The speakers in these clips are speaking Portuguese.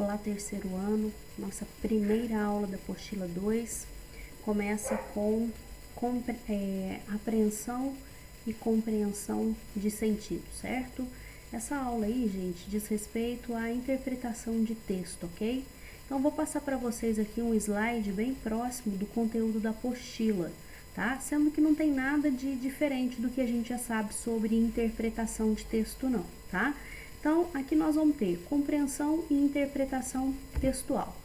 Olá, terceiro ano, nossa primeira aula da apostila 2 começa com apreensão e compreensão de sentido, certo? Essa aula aí, gente, diz respeito à interpretação de texto, ok? Então, vou passar para vocês aqui um slide bem próximo do conteúdo da apostila, tá? Sendo que não tem nada de diferente do que a gente já sabe sobre interpretação de texto, não, tá? Então, aqui nós vamos ter compreensão e interpretação textual.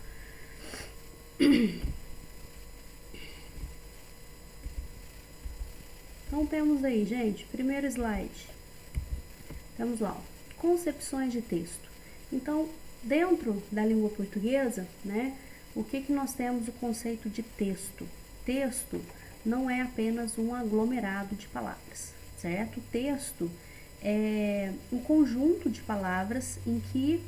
Então, temos aí, gente, primeiro slide. Temos lá, ó, concepções de texto. Então, dentro da língua portuguesa, né, o que nós temos o conceito de texto? Texto não é apenas um aglomerado de palavras, certo? Texto é um conjunto de palavras em que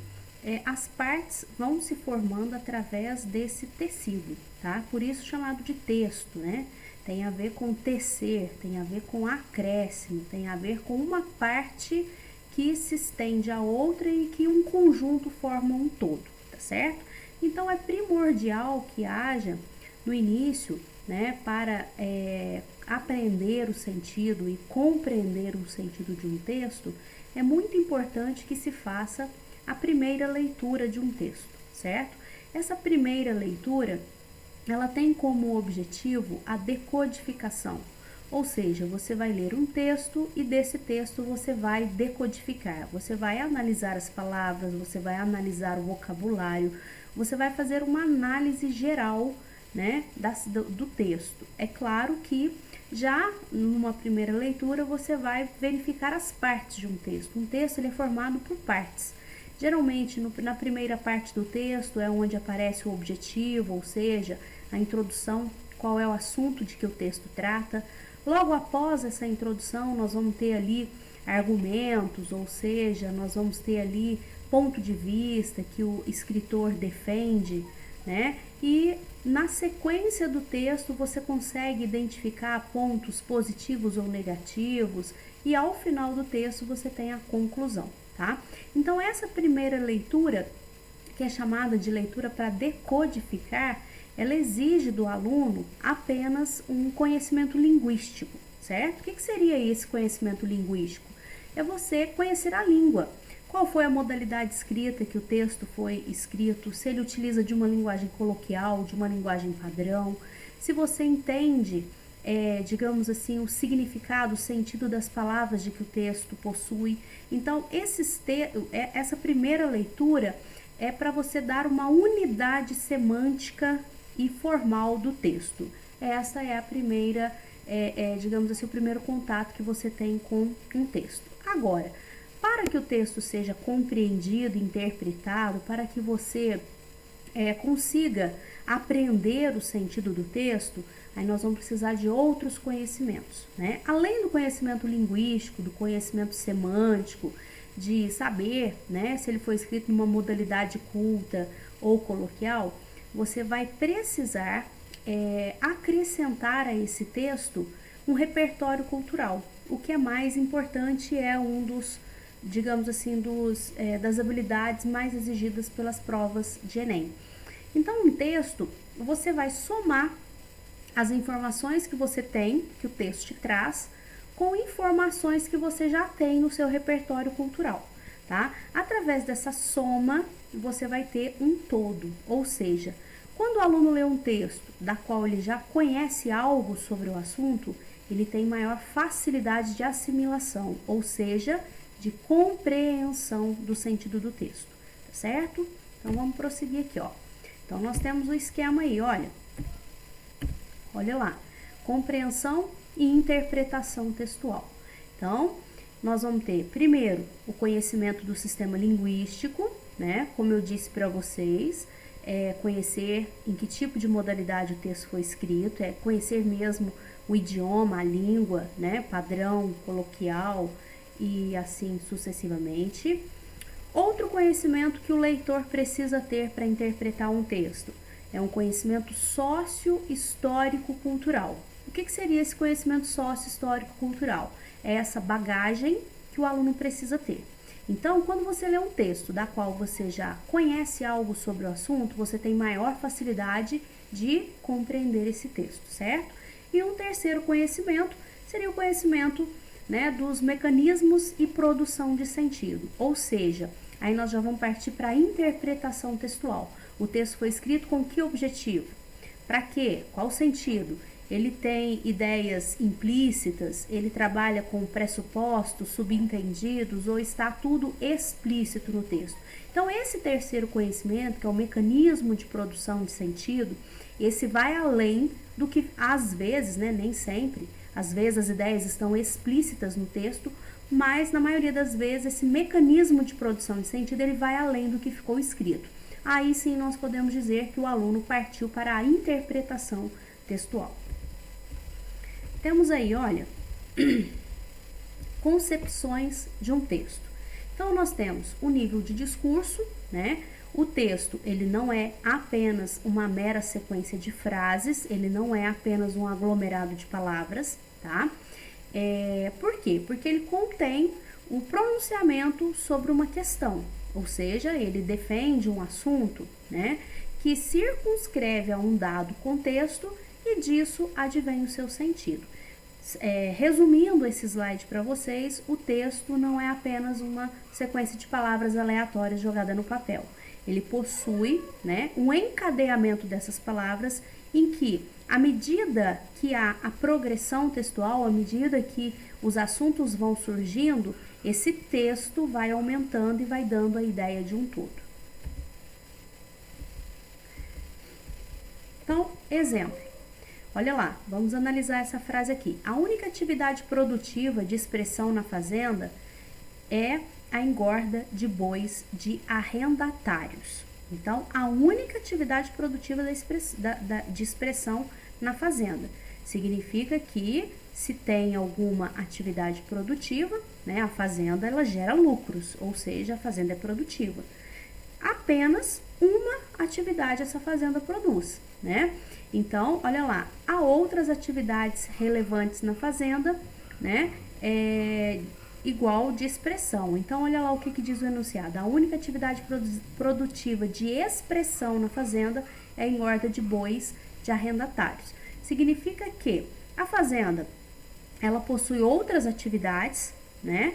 as partes vão se formando através desse tecido, tá? Por isso chamado de texto, né? Tem a ver com tecer, tem a ver com acréscimo, tem a ver com uma parte que se estende a outra e que um conjunto forma um todo, tá certo? Então, é primordial que haja no início, né, para aprender o sentido e compreender o sentido de um texto, é muito importante que se faça a primeira leitura de um texto, certo? Essa primeira leitura, ela tem como objetivo a decodificação, ou seja, você vai ler um texto e desse texto você vai decodificar, você vai analisar as palavras, você vai analisar o vocabulário, você vai fazer uma análise geral, né, do texto. É claro que já numa primeira leitura você vai verificar as partes de um texto. Um texto ele é formado por partes. Geralmente na primeira parte do texto é onde aparece o objetivo, ou seja, a introdução, qual é o assunto de que o texto trata. Logo após essa introdução nós vamos ter ali argumentos, ou seja, nós vamos ter ali ponto de vista que o escritor defende, né? E na sequência do texto você consegue identificar pontos positivos ou negativos e ao final do texto você tem a conclusão, tá? Então essa primeira leitura, que é chamada de leitura para decodificar, ela exige do aluno apenas um conhecimento linguístico, certo? O que seria esse conhecimento linguístico? É você conhecer a língua. Qual foi a modalidade escrita que o texto foi escrito, se ele utiliza de uma linguagem coloquial, de uma linguagem padrão, se você entende, digamos assim, o significado, o sentido das palavras de que o texto possui. Então, essa primeira leitura é para você dar uma unidade semântica e formal do texto. Essa é a primeira, digamos assim, o primeiro contato que você tem com um texto. Agora, para que o texto seja compreendido, interpretado, para que você consiga aprender o sentido do texto, aí nós vamos precisar de outros conhecimentos, né? Além do conhecimento linguístico, do conhecimento semântico, de saber, né, se ele foi escrito numa modalidade culta ou coloquial, você vai precisar acrescentar a esse texto um repertório cultural. O que é mais importante é um dos, digamos assim, das habilidades mais exigidas pelas provas de Enem. Então, um texto, você vai somar as informações que você tem, que o texto te traz, com informações que você já tem no seu repertório cultural, tá? Através dessa soma, você vai ter um todo, ou seja, quando o aluno lê um texto da qual ele já conhece algo sobre o assunto, ele tem maior facilidade de assimilação, ou seja, de compreensão do sentido do texto, tá certo? Então, vamos prosseguir aqui, ó. Então, nós temos o esquema aí, olha lá, compreensão e interpretação textual. Então, nós vamos ter, primeiro, o conhecimento do sistema linguístico, né? Como eu disse para vocês, conhecer em que tipo de modalidade o texto foi escrito, conhecer mesmo o idioma, a língua, né? Padrão, coloquial e assim sucessivamente. Outro conhecimento que o leitor precisa ter para interpretar um texto é um conhecimento sócio-histórico-cultural. O que seria esse conhecimento sócio-histórico-cultural? É essa bagagem que o aluno precisa ter. Então, quando você lê um texto da qual você já conhece algo sobre o assunto, você tem maior facilidade de compreender esse texto, certo? E um terceiro conhecimento seria o conhecimento, né, dos mecanismos e produção de sentido, ou seja, aí nós já vamos partir para a interpretação textual. O texto foi escrito com que objetivo? Para quê? Qual sentido? Ele tem ideias implícitas, ele trabalha com pressupostos, subentendidos, ou está tudo explícito no texto. Então, esse terceiro conhecimento, que é o mecanismo de produção de sentido, esse vai além do que, às vezes, né, nem sempre, às vezes as ideias estão explícitas no texto, mas na maioria das vezes esse mecanismo de produção de sentido, ele vai além do que ficou escrito. Aí sim nós podemos dizer que o aluno partiu para a interpretação textual. Temos aí, olha, concepções de um texto. Então, nós temos o nível de discurso, né? O texto, ele não é apenas uma mera sequência de frases, ele não é apenas um aglomerado de palavras, tá? Por quê? Porque ele contém o pronunciamento sobre uma questão, ou seja, ele defende um assunto, né? Que circunscreve a um dado contexto e disso advém o seu sentido. Resumindo esse slide para vocês, o texto não é apenas uma sequência de palavras aleatórias jogada no papel. Ele possui, né, um encadeamento dessas palavras em que, à medida que há a progressão textual, à medida que os assuntos vão surgindo, esse texto vai aumentando e vai dando a ideia de um todo. Então, exemplo. Olha lá, vamos analisar essa frase aqui. A única atividade produtiva de expressão na fazenda é a engorda de bois de arrendatários. Então, a única atividade produtiva de expressão na fazenda significa que se tem alguma atividade produtiva, né, a fazenda ela gera lucros, ou seja, a fazenda é produtiva. Apenas uma atividade essa fazenda produz, né? Então, olha lá, há outras atividades relevantes na fazenda, né? Igual de expressão. Então, olha lá o que diz o enunciado. A única atividade produtiva de expressão na fazenda é a engorda de bois de arrendatários. Significa que a fazenda, ela possui outras atividades, né?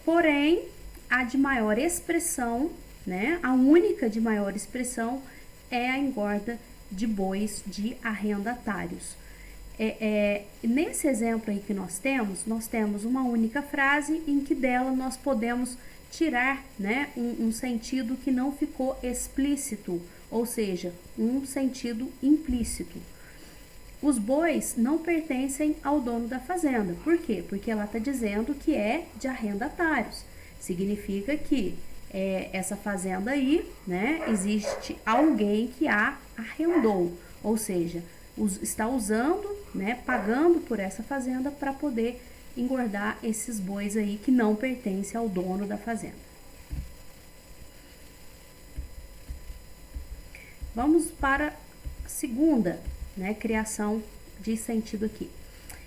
Porém, a de maior expressão, né? A única de maior expressão é a engorda de bois de arrendatários. Nesse exemplo aí que nós temos uma única frase em que dela nós podemos tirar, né, um sentido que não ficou explícito, ou seja, um sentido implícito. Os bois não pertencem ao dono da fazenda. Por quê? Porque ela está dizendo que é de arrendatários. Significa que essa fazenda aí, né, existe alguém que a arrendou, ou seja, está usando, né, pagando por essa fazenda para poder engordar esses bois aí que não pertencem ao dono da fazenda. Vamos para a segunda, né, criação de sentido aqui.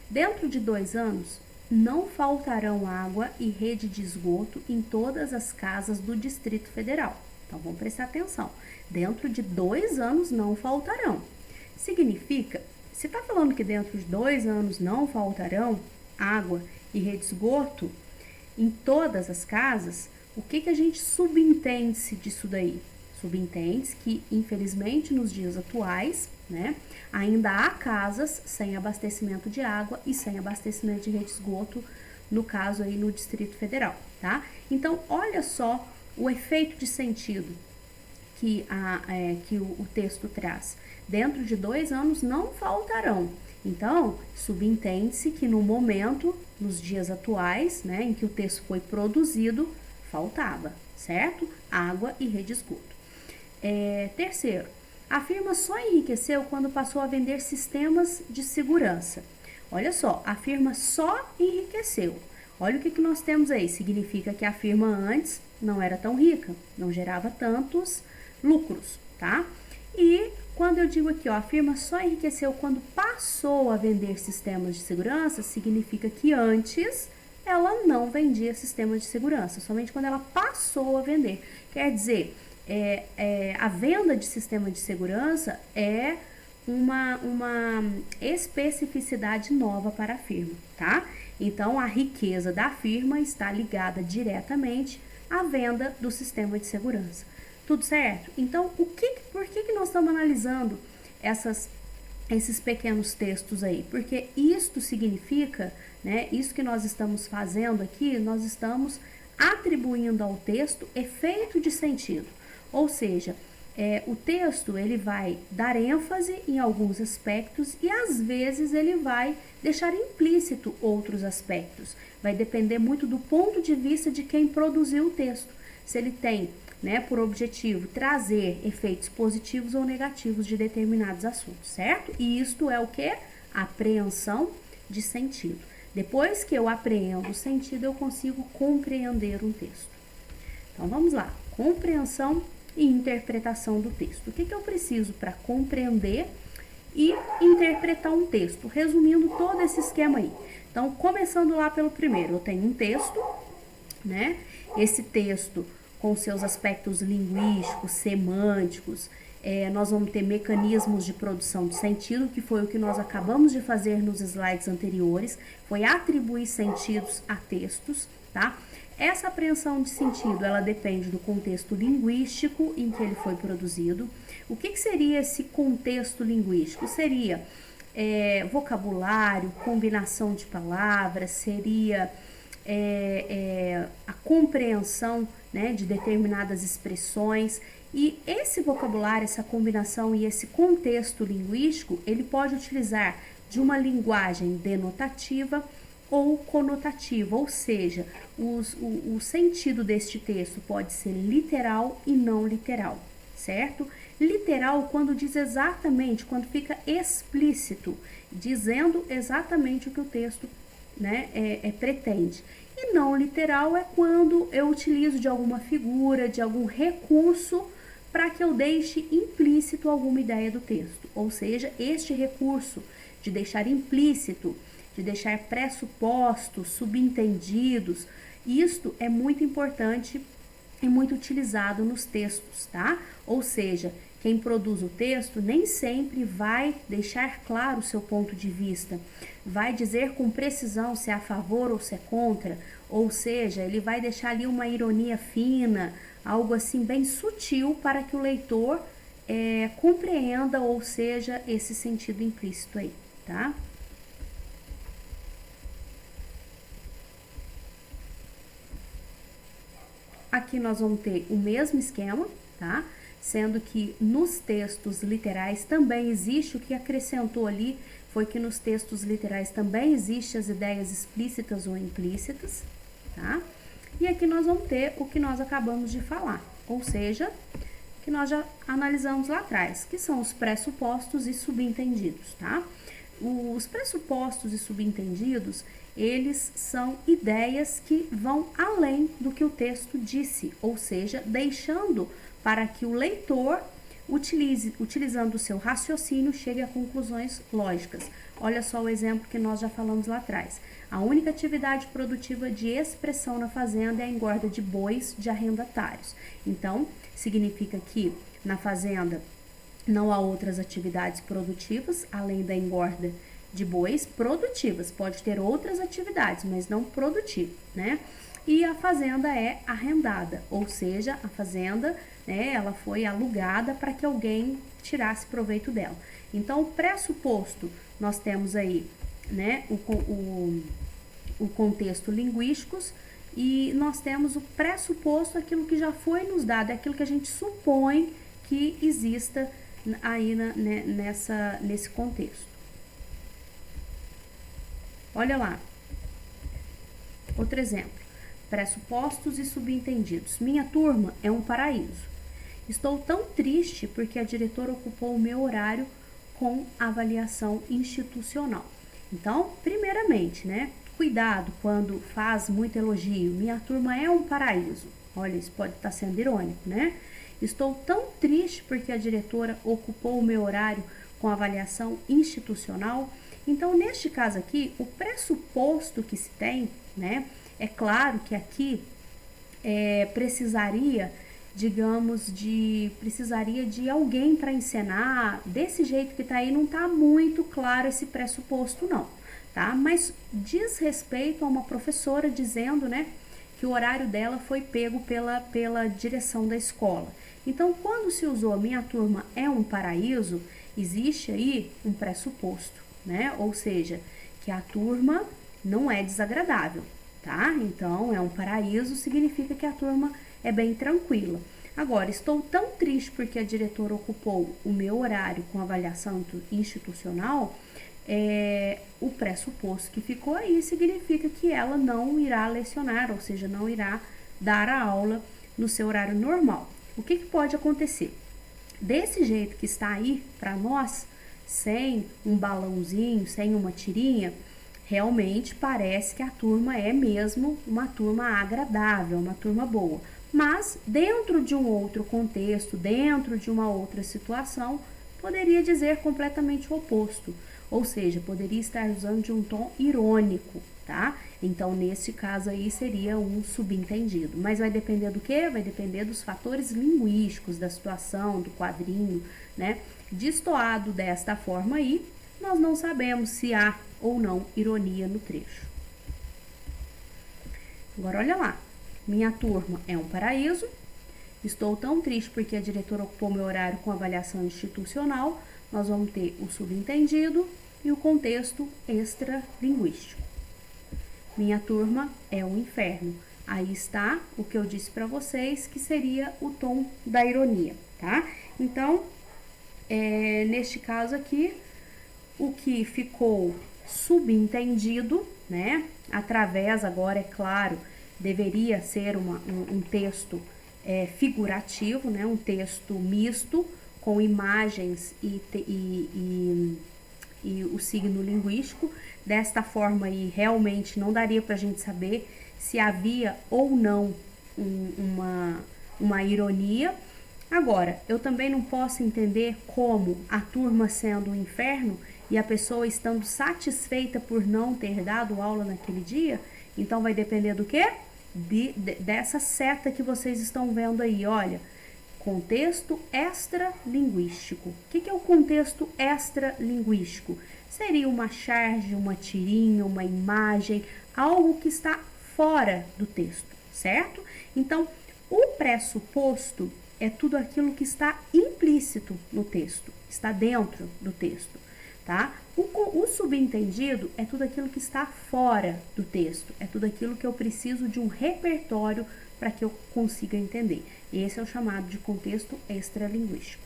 Dentro de 2 anos, não faltarão água e rede de esgoto em todas as casas do Distrito Federal. Então, vamos prestar atenção. Dentro de 2 anos não faltarão. Significa, se está falando que dentro de 2 anos não faltarão água e rede de esgoto em todas as casas, o que a gente subentende-se disso daí? Subentende-se que, infelizmente, nos dias atuais, né, ainda há casas sem abastecimento de água e sem abastecimento de rede de esgoto, no caso aí no Distrito Federal, tá? Então, olha só o efeito de sentido que o texto traz. Dentro de 2 anos não faltarão. Então, subentende-se que no momento, nos dias atuais, né, em que o texto foi produzido, faltava, certo? Água e rede de esgoto. Terceiro, a firma só enriqueceu quando passou a vender sistemas de segurança. Olha só, a firma só enriqueceu. Olha o que nós temos aí. Significa que a firma antes não era tão rica, não gerava tantos lucros, tá? E quando eu digo aqui, ó, a firma só enriqueceu quando passou a vender sistemas de segurança, significa que antes ela não vendia sistema de segurança, somente quando ela passou a vender. Quer dizer, a venda de sistema de segurança é uma especificidade nova para a firma, tá? Então, a riqueza da firma está ligada diretamente à venda do sistema de segurança. Tudo certo? Então, por que nós estamos analisando esses pequenos textos aí? Porque isto significa, né, isso que nós estamos fazendo aqui, nós estamos atribuindo ao texto efeito de sentido. Ou seja, o texto ele vai dar ênfase em alguns aspectos e às vezes ele vai deixar implícito outros aspectos. Vai depender muito do ponto de vista de quem produziu o texto. Se ele tem, né, por objetivo trazer efeitos positivos ou negativos de determinados assuntos, certo? E isto é o que? Apreensão de sentido. Depois que eu apreendo o sentido, eu consigo compreender um texto. Então vamos lá, compreensão e interpretação do texto. O que eu preciso para compreender e interpretar um texto? Resumindo todo esse esquema aí. Então, começando lá pelo primeiro, eu tenho um texto, né? Esse texto com seus aspectos linguísticos, semânticos, nós vamos ter mecanismos de produção de sentido, que foi o que nós acabamos de fazer nos slides anteriores, foi atribuir sentidos a textos, tá? Essa apreensão de sentido, ela depende do contexto linguístico em que ele foi produzido. O que seria esse contexto linguístico? Seria vocabulário, combinação de palavras, seria a compreensão, né, de determinadas expressões. E esse vocabulário, essa combinação e esse contexto linguístico, ele pode utilizar de uma linguagem denotativa ou conotativa, ou seja, o sentido deste texto pode ser literal e não literal, certo? Literal quando diz exatamente, quando fica explícito, dizendo exatamente o que o texto, né, pretende. E não literal é quando eu utilizo de alguma figura, de algum recurso para que eu deixe implícito alguma ideia do texto. Ou seja, este recurso de deixar implícito, de deixar pressupostos, subentendidos, isto é muito importante e muito utilizado nos textos, tá? Ou seja, quem produz o texto nem sempre vai deixar claro o seu ponto de vista, vai dizer com precisão se é a favor ou se é contra, ou seja, ele vai deixar ali uma ironia fina, algo assim bem sutil para que o leitor compreenda, ou seja, esse sentido implícito aí, tá? Aqui nós vamos ter o mesmo esquema, tá? Sendo que nos textos literais também existe, o que acrescentou ali foi que nos textos literais também existem as ideias explícitas ou implícitas, tá? E aqui nós vamos ter o que nós acabamos de falar, ou seja, que nós já analisamos lá atrás, que são os pressupostos e subentendidos, tá? Os pressupostos e subentendidos, eles são ideias que vão além do que o texto disse, ou seja, deixando para que o leitor utilizando o seu raciocínio, chegue a conclusões lógicas. Olha só o exemplo que nós já falamos lá atrás. A única atividade produtiva de expressão na fazenda é a engorda de bois de arrendatários. Então, significa que na fazenda não há outras atividades produtivas, além da engorda de bois produtivas. Pode ter outras atividades, mas não produtivas, né? E a fazenda é arrendada, ou seja, a fazenda, né, ela foi alugada para que alguém tirasse proveito dela. Então, o pressuposto, nós temos aí, né, o contexto linguístico, e nós temos o pressuposto, aquilo que já foi nos dado, é aquilo que a gente supõe que exista aí nesse contexto. Olha lá, outro exemplo. Pressupostos e subentendidos. Minha turma é um paraíso. Estou tão triste porque a diretora ocupou o meu horário com avaliação institucional. Então, primeiramente, né, cuidado quando faz muito elogio. Minha turma é um paraíso. Olha, isso pode estar sendo irônico, né? Estou tão triste porque a diretora ocupou o meu horário com avaliação institucional. Então, neste caso aqui, o pressuposto que se tem, né, É claro que aqui precisaria, digamos, precisaria de alguém para ensinar. Desse jeito que tá aí, não tá muito claro esse pressuposto não, tá? Mas diz respeito a uma professora dizendo, né, que o horário dela foi pego pela direção da escola. Então, quando se usou minha turma é um paraíso, existe aí um pressuposto, né? Ou seja, que a turma não é desagradável, tá? Então, é um paraíso, significa que a turma é bem tranquila. Agora, estou tão triste porque a diretora ocupou o meu horário com avaliação institucional, o pressuposto que ficou aí significa que ela não irá lecionar, ou seja, não irá dar a aula no seu horário normal. O que pode acontecer? Desse jeito que está aí para nós, sem um balãozinho, sem uma tirinha, realmente parece que a turma é mesmo uma turma agradável, uma turma boa. Mas dentro de um outro contexto, dentro de uma outra situação, poderia dizer completamente o oposto. Ou seja, poderia estar usando de um tom irônico, tá? Então, nesse caso aí, seria um subentendido. Mas vai depender do quê? Vai depender dos fatores linguísticos, da situação, do quadrinho, né? Destoado desta forma aí, nós não sabemos se há ou não ironia no trecho. Agora, olha lá. Minha turma é um paraíso. Estou tão triste porque a diretora ocupou meu horário com avaliação institucional. Nós vamos ter o subentendido e o contexto extralinguístico. Minha turma é um inferno. Aí está o que eu disse para vocês, que seria o tom da ironia, tá? Então, neste caso aqui, o que ficou subentendido, né? Através, agora é claro, deveria ser um texto figurativo, né? Um texto misto, com imagens e o signo linguístico. Desta forma aí, realmente não daria para a gente saber se havia ou não uma ironia. Agora, eu também não posso entender como a turma sendo um inferno e a pessoa estando satisfeita por não ter dado aula naquele dia. Então, vai depender do quê? Dessa seta que vocês estão vendo aí, olha. Contexto extralinguístico. O que é o contexto extralinguístico? Seria uma charge, uma tirinha, uma imagem, algo que está fora do texto, certo? Então, o pressuposto é tudo aquilo que está implícito no texto, está dentro do texto, tá? O subentendido é tudo aquilo que está fora do texto, é tudo aquilo que eu preciso de um repertório para que eu consiga entender. Esse é o chamado de contexto extralinguístico.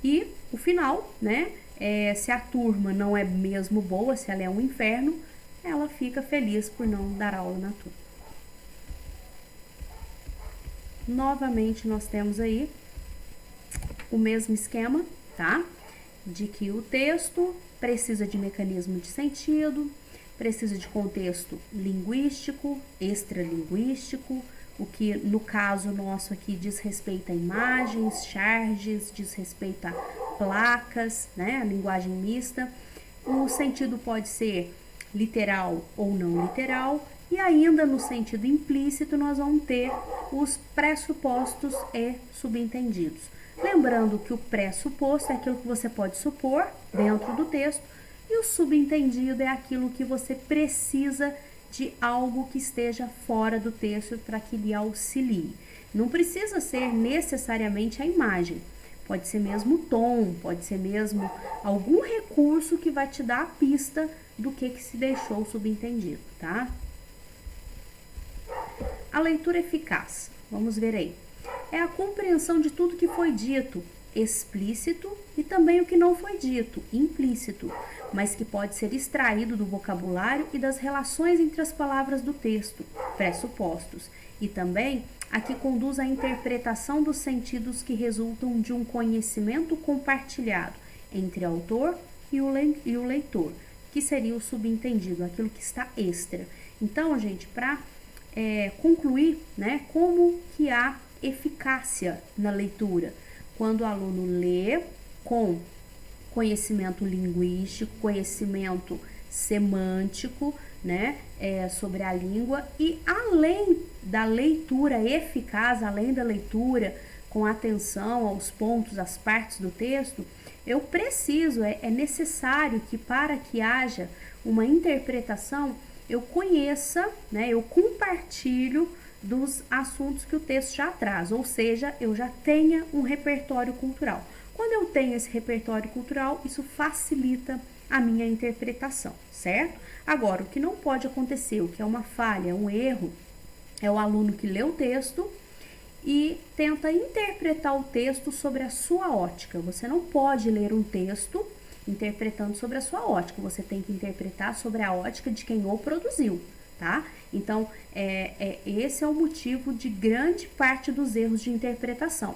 E o final, né? Se a turma não é mesmo boa, se ela é um inferno, ela fica feliz por não dar aula na turma. Novamente, nós temos aí o mesmo esquema, tá? De que o texto precisa de mecanismo de sentido, precisa de contexto linguístico, extralinguístico, o que no caso nosso aqui diz respeito a imagens, charges, diz respeito a placas, né, a linguagem mista. O sentido pode ser literal ou não literal, e ainda no sentido implícito nós vamos ter os pressupostos e subentendidos. Lembrando que o pressuposto é aquilo que você pode supor dentro do texto, e o subentendido é aquilo que você precisa de algo que esteja fora do texto para que lhe auxilie. Não precisa ser necessariamente a imagem, pode ser mesmo o tom, pode ser mesmo algum recurso que vai te dar a pista do que se deixou subentendido, tá? A leitura eficaz, vamos ver aí. É a compreensão de tudo que foi dito, explícito, e também o que não foi dito, implícito, mas que pode ser extraído do vocabulário e das relações entre as palavras do texto, pressupostos, e também a que conduz à interpretação dos sentidos que resultam de um conhecimento compartilhado entre autor e o leitor, que seria o subentendido, aquilo que está extra. Então, gente, para concluir, né, como que há eficácia na leitura? Quando o aluno lê com conhecimento linguístico, conhecimento semântico, né, sobre a língua, e além da leitura eficaz, além da leitura com atenção aos pontos, às partes do texto, eu preciso, é necessário que para que haja uma interpretação, eu conheça, né, eu compartilho dos assuntos que o texto já traz, ou seja, eu já tenha um repertório cultural. Quando eu tenho esse repertório cultural, isso facilita a minha interpretação, certo? Agora, o que não pode acontecer, o que é uma falha, um erro, é o aluno que lê o texto e tenta interpretar o texto sobre a sua ótica. Você não pode ler um texto interpretando sobre a sua ótica, você tem que interpretar sobre a ótica de quem o produziu, tá? Então, esse é o motivo de grande parte dos erros de interpretação.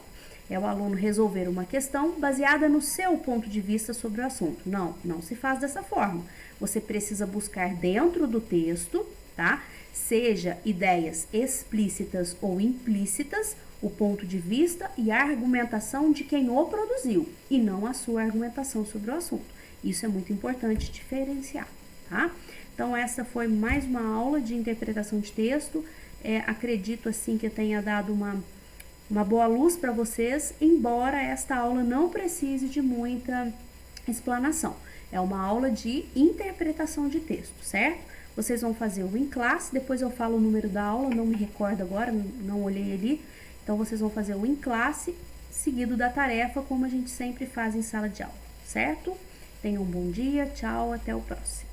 É o aluno resolver uma questão baseada no seu ponto de vista sobre o assunto. Não, não se faz dessa forma. Você precisa buscar dentro do texto, tá? Seja ideias explícitas ou implícitas, o ponto de vista e a argumentação de quem o produziu, e não a sua argumentação sobre o assunto. Isso é muito importante diferenciar, tá? Então, essa foi mais uma aula de interpretação de texto. Acredito, assim, que eu tenha dado uma boa luz para vocês, embora esta aula não precise de muita explanação. É uma aula de interpretação de texto, certo? Vocês vão fazer o em classe, depois eu falo o número da aula, não me recordo agora, não olhei ali. Então, vocês vão fazer o em classe, seguido da tarefa, como a gente sempre faz em sala de aula, certo? Tenham um bom dia, tchau, até o próximo.